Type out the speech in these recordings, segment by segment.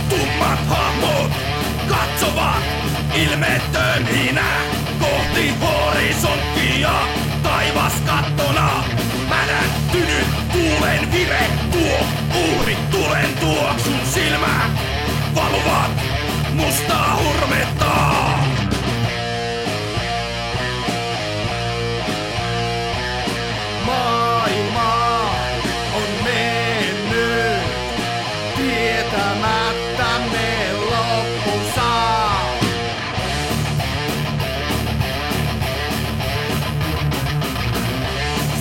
Tummat hahmot katsovat ilmeettöminä kohti horisonttia. Taivas kattona mädäntynyt tuulen vire tuo uhri tulen tuoksun silmä valuvat mustaa hurmetta. Maailma on mennyt tietämättämme loppunsa.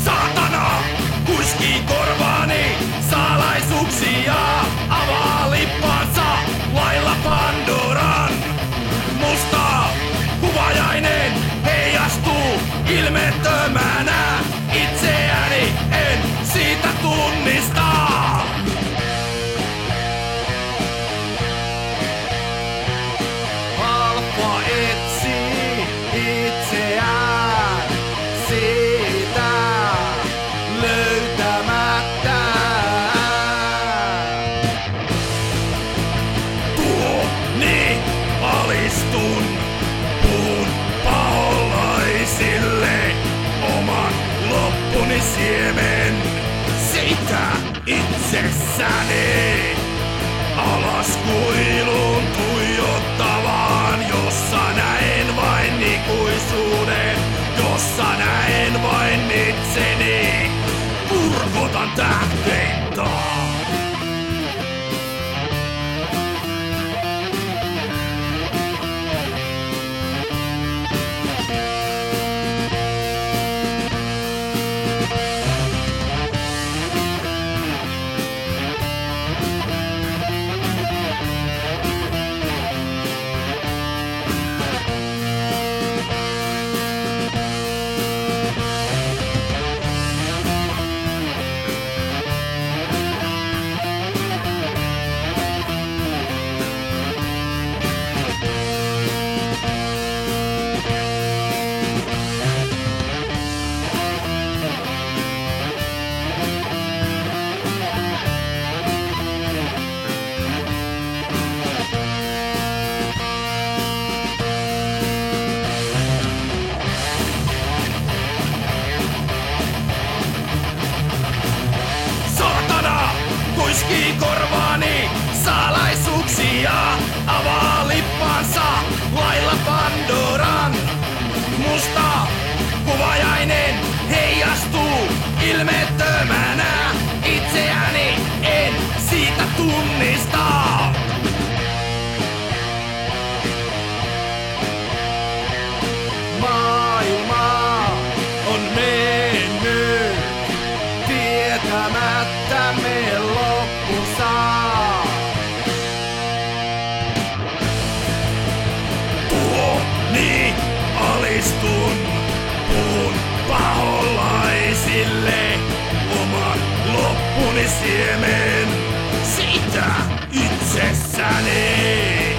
Saatana kuiskii korvaani salaisuuksia, avaa lippansa lailla Pandoran. Musta kuvajainen heijastuu ilmeettömänä, itseäni en siitä tunnista. Halpa etsii itseään siitä löytämättä. Tuoni alistun, puhun paholaisille oman loppuni siemen. Siitä itsessäni alas kuilun tuijottavaan, jossa näen vain ikuisuuden, jossa näen vain itseni. Kurkotan tähteittaa. Kuiskii korvaani salaisuuksia, avaa lippansa lailla Pandoran. Musta kuvajainen heijastuu ilmeettömänä, itseäni en siitä tunnista. Maailma on mennyt tietämättämme loppunsa. Tuoni alistun, puhun paholaisille oman loppuni siemen. Siitä itsessäni